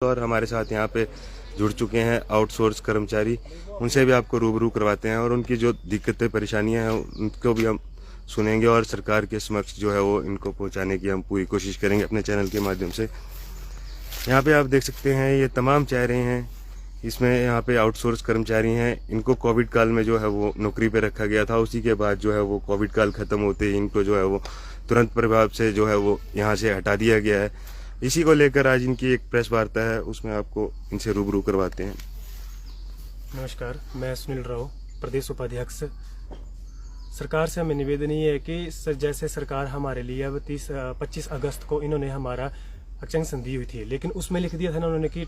और हमारे साथ यहाँ पे जुड़ चुके हैं आउटसोर्स कर्मचारी। उनसे भी आपको रूबरू करवाते हैं और उनकी जो दिक्कतें परेशानियां हैं उनको भी हम सुनेंगे और सरकार के समक्ष जो है वो इनको पहुंचाने की हम पूरी कोशिश करेंगे अपने चैनल के माध्यम से। यहाँ पे आप देख सकते हैं ये तमाम चेहरे हैं, इसमें यहाँ पे आउटसोर्स कर्मचारी हैं। इनको कोविड काल में जो है वो नौकरी पे रखा गया था। उसी के बाद जो है वो कोविड काल खत्म होते ही इनको जो है वो तुरंत प्रभाव से जो है वो यहाँ से हटा दिया गया है। इसी को लेकर आज इनकी एक प्रेस वार्ता है, उसमें आपको इनसे रूबरू करवाते हैं। नमस्कार, मैं सुनील राव, प्रदेश उपाध्यक्ष। सरकार से हमें निवेदन ये है कि जैसे सरकार हमारे लिए अब 25 अगस्त को इन्होंने हमारा एक्सटेंशन दी हुई थी, लेकिन उसमें लिख दिया था ना उन्होंने कि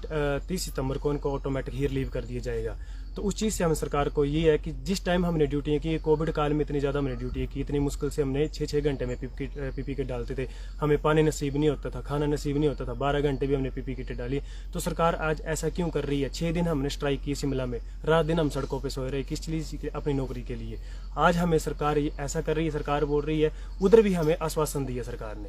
30 सितंबर को इनको ऑटोमेटिक ही रिलीव कर दिया जाएगा। तो उस चीज़ से हमें सरकार को ये है कि जिस टाइम हमने ड्यूटी की, कोविड काल में इतनी ज़्यादा हमने ड्यूटी की, इतनी मुश्किल से हमने 6-6 घंटे में पीपी किट डालते थे, हमें पानी नसीब नहीं होता था, खाना नसीब नहीं होता था, 12 घंटे भी हमने पीपी किट डाली। तो सरकार आज ऐसा क्यों कर रही है? 6 दिन हमने स्ट्राइक की शिमला में, रात दिन हम सड़कों पर सोए रहे, किस चीज़ की? अपनी नौकरी के लिए। आज हमें सरकार ऐसा कर रही है, सरकार बोल रही है, उधर भी हमें आश्वासन दिया सरकार ने।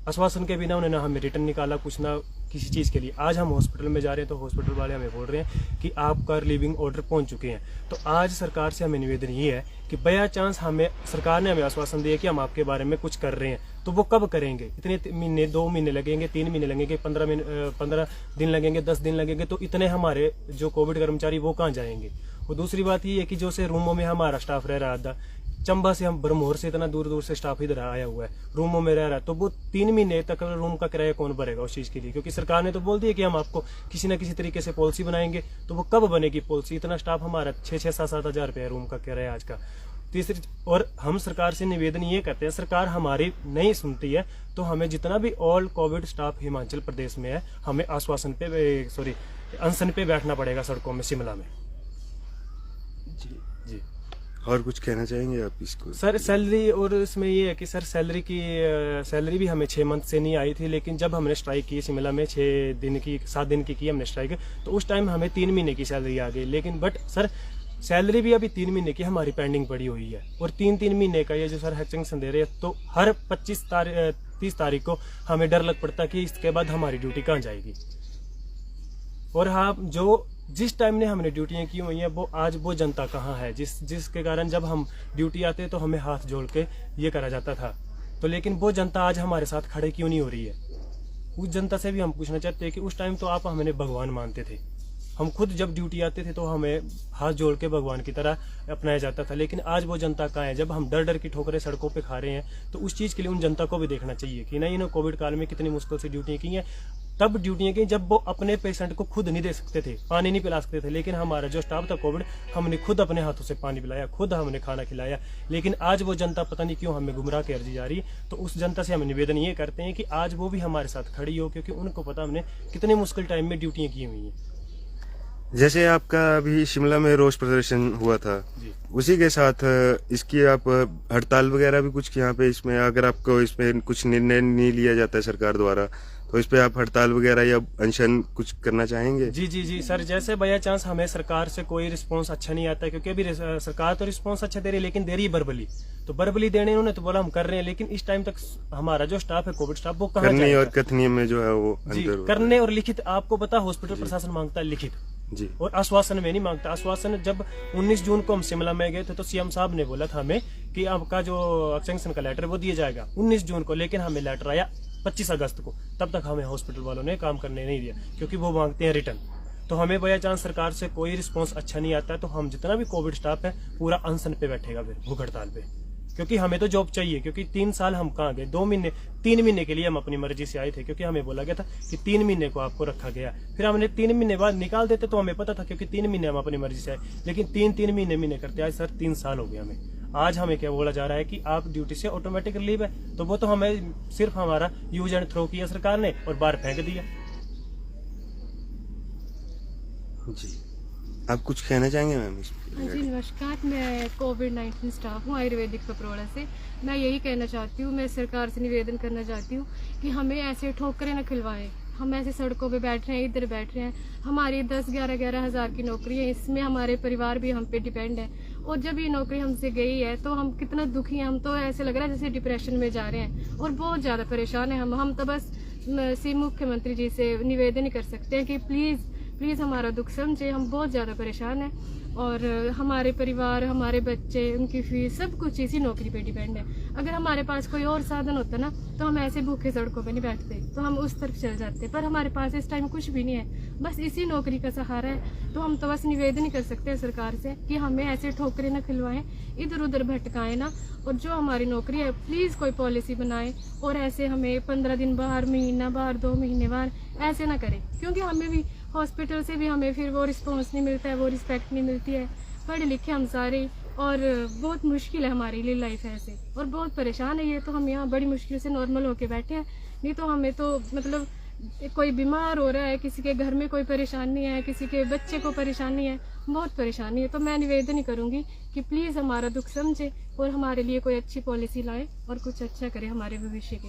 आश्वासन के बिना उन्होंने हमें रिटर्न निकाला, कुछ ना किसी चीज़ के लिए। आज हम हॉस्पिटल में जा रहे हैं तो हॉस्पिटल वाले हमें बोल रहे हैं कि आपका रिलीविंग ऑर्डर पहुंच चुके हैं। तो आज सरकार से हमें निवेदन ये है कि बाय चांस हमें सरकार ने हमें आश्वासन दिया कि हम आपके बारे में कुछ कर रहे हैं, तो वो कब करेंगे? इतने महीने, 2 महीने लगेंगे, 3 महीने लगेंगे, 15 दिन लगेंगे, 10 दिन लगेंगे, तो इतने हमारे जो कोविड कर्मचारी वो कहाँ जाएंगे? और दूसरी बात ये है कि जो से रूमों में हमारा स्टाफ रह रहा था, चंबा से, हम ब्रह्मोर से, इतना दूर दूर से स्टाफ इधर आया हुआ है, रूमों में रह रहा है, तो वो 3 महीने तक रूम का किराया कौन भरेगा उस चीज़ के लिए? क्योंकि सरकार ने तो बोल दिया कि हम आपको किसी न किसी तरीके से पॉलिसी बनाएंगे। तो वो कब बनेगी पॉलिसी? इतना स्टाफ हमारा 6-7 हज़ार रुपये रूम का किराया आज का। तीसरी, और हम सरकार से निवेदन ये करते हैं, सरकार हमारी नहीं सुनती है, तो हमें जितना भी all Covid staff Himachal Pradesh में है, हमें अनशन पे बैठना पड़ेगा सड़कों में शिमला में। जी और कुछ कहना चाहेंगे आप इसको? सर सैलरी, और इसमें ये है कि सर सैलरी भी हमें 6 मंथ से नहीं आई थी, लेकिन जब हमने स्ट्राइक की शिमला में 7 दिन की हमने स्ट्राइक, तो उस टाइम हमें 3 महीने की सैलरी आ गई। लेकिन बट सर सैलरी भी अभी 3 महीने की हमारी पेंडिंग पड़ी हुई है, और 3-3 महीने का ये जो सर एक्सटेंशन दे रहे हैं, तो हर 30 तारीख को हमें डर लग पड़ता कि इसके बाद हमारी ड्यूटी कहाँ जाएगी। और हाँ, जो जिस टाइम ने हमने ड्यूटियाँ की हुई हैं, वो आज वो जनता कहाँ है जिसके कारण जब हम ड्यूटी आते तो हमें हाथ जोड़ के ये करा जाता था। तो लेकिन वो जनता आज हमारे साथ खड़े क्यों नहीं हो रही है? उस जनता से भी हम पूछना चाहते हैं कि उस टाइम तो आप हमें भगवान मानते थे, हम खुद जब ड्यूटी आते थे तो हमें हाथ जोड़ के भगवान की तरह अपनाया जाता था, लेकिन आज वो जनता कहाँ है? जब हम डर डर की ठोकरें सड़कों पे खा रहे हैं, तो उस चीज़ के लिए उन जनता को भी देखना चाहिए कि नहीं, इन्होंने कोविड काल में कितनी मुश्किल से ड्यूटियाँ की हैं। तब ड्यूटियाँ की जब वो अपने पेशेंट को खुद नहीं दे सकते थे, पानी नहीं पिला सकते थे, लेकिन हमारा जो स्टाफ था कोविड, हमने खुद अपने हाथों से पानी पिलाया, खुद हमने खाना खिलाया। लेकिन आज वो जनता पता नहीं क्यों हमें गुमराह कर दी जा रही है। तो उस जनता से हम निवेदन ये करते हैं कि आज वो भी हमारे साथ खड़ी हो, क्योंकि उनको पता हमने कितने मुश्किल टाइम में ड्यूटियाँ की हुई हैं। जैसे आपका अभी शिमला में रोष प्रदर्शन हुआ था, उसी के साथ इसकी आप हड़ताल वगैरह भी कुछ यहाँ पे, इसमें अगर आपको इसमें कुछ निर्णय नहीं लिया जाता है सरकार द्वारा, तो इस पे आप हड़ताल वगैरह या अनशन कुछ करना चाहेंगे? जी सर, जैसे बाय चांस हमें सरकार से कोई रिस्पांस अच्छा नहीं आता, क्योंकि अभी सरकार तो रिस्पांस अच्छा दे रही है, लेकिन दे रही है बर्बली। तो बर्बली देने उन्होंने तो बोला हम कर रहे हैं, लेकिन इस टाइम तक हमारा जो स्टाफ है कोविड स्टाफ, वो कहाँ करने और कथनीय में जो है वो करने और लिखित, आपको पता हॉस्पिटल प्रशासन मांगता है लिखित जी, और आश्वासन में नहीं मांगता। आश्वासन जब 19 जून को हम शिमला में गए थे तो सीएम साहब ने बोला था हमें कि आपका जो एक्सटेंशन का लेटर वो दिया जाएगा 19 जून को, लेकिन हमें लेटर आया 25 अगस्त को। तब तक हमें हॉस्पिटल वालों ने काम करने नहीं दिया, क्योंकि वो मांगते हैं रिटर्न। तो हमें बाय चांस सरकार से कोई रिस्पॉन्स अच्छा नहीं आता है, तो हम जितना भी कोविड स्टाफ है पूरा अनशन पे बैठेगा, फिर भूख हड़ताल पे, क्योंकि हमें तो जॉब चाहिए। क्योंकि 3 साल हम कहाँ गए? 3 महीने के लिए हम अपनी मर्जी से आए थे, क्योंकि हमें बोला गया था कि 3 महीने को आपको रखा गया। फिर हमने 3 महीने बाद निकाल देते तो हमें पता था, क्योंकि 3 महीने हम अपनी मर्जी से आए, लेकिन 3 महीने करते आज सर 3 साल हो गए हमें। आज हमें क्या बोला जा रहा है कि आप ड्यूटी से ऑटोमेटिक रिलीव है, तो वो तो हमें सिर्फ हमारा यूज एंड थ्रो किया सरकार ने और बाहर फेंक दिया। जी, आप कुछ कहना चाहेंगे मैम? जी नमस्कार, मैं कोविड-19 स्टाफ हूँ आयुर्वेदिक पपरोड़ा से। मैं यही कहना चाहती हूँ, मैं सरकार से निवेदन करना चाहती हूँ कि हमें ऐसे ठोकरें न खिलवाएं। हम ऐसे सड़कों पे बैठ रहे हैं, इधर बैठ रहे हैं, हमारी 10-11 हज़ार की नौकरी है, इसमें हमारे परिवार भी हम पे डिपेंड है। और जब ये नौकरी हमसे गई है तो हम कितना दुखी हैं, हम तो ऐसे लग रहा है जैसे डिप्रेशन में जा रहे हैं और बहुत ज़्यादा परेशान हैं हम तो बस मुख्यमंत्री जी से निवेदन ही कर सकते हैं कि प्लीज़ हमारा दुख समझे। हम बहुत ज़्यादा परेशान हैं और हमारे परिवार, हमारे बच्चे, उनकी फीस सब कुछ इसी नौकरी पे डिपेंड है। अगर हमारे पास कोई और साधन होता ना तो हम ऐसे भूखे सड़कों पे नहीं बैठते, तो हम उस तरफ चल जाते। पर हमारे पास इस टाइम कुछ भी नहीं है, बस इसी नौकरी का सहारा है। तो हम तो बस निवेदन ही कर सकते हैं सरकार से कि हमें ऐसे ठोकरें ना खिलवाएं, इधर उधर भटकाएं ना, और जो हमारी नौकरी है प्लीज़ कोई पॉलिसी बनाए और ऐसे हमें 15 दिन बाहर, महीना बाहर, 2 महीने बाहर ऐसे ना करें। क्योंकि हमें भी हॉस्पिटल से भी हमें फिर वो रिस्पॉन्स नहीं मिलता है, वो रिस्पेक्ट नहीं मिलती है। पढ़े लिखे हम सारे, और बहुत मुश्किल है हमारे लिए लाइफ ऐसे, और बहुत परेशान है ये। तो हम यहाँ बड़ी मुश्किल से नॉर्मल होके बैठे हैं, नहीं तो हमें तो मतलब कोई बीमार हो रहा है, किसी के घर में कोई परेशानी है, किसी के बच्चे को परेशानी है, बहुत परेशानी है। तो मैं निवेदन ही करूँगी कि प्लीज़ हमारा दुख समझे और हमारे लिए कोई अच्छी पॉलिसी लाए और कुछ अच्छा करे हमारे भविष्य के।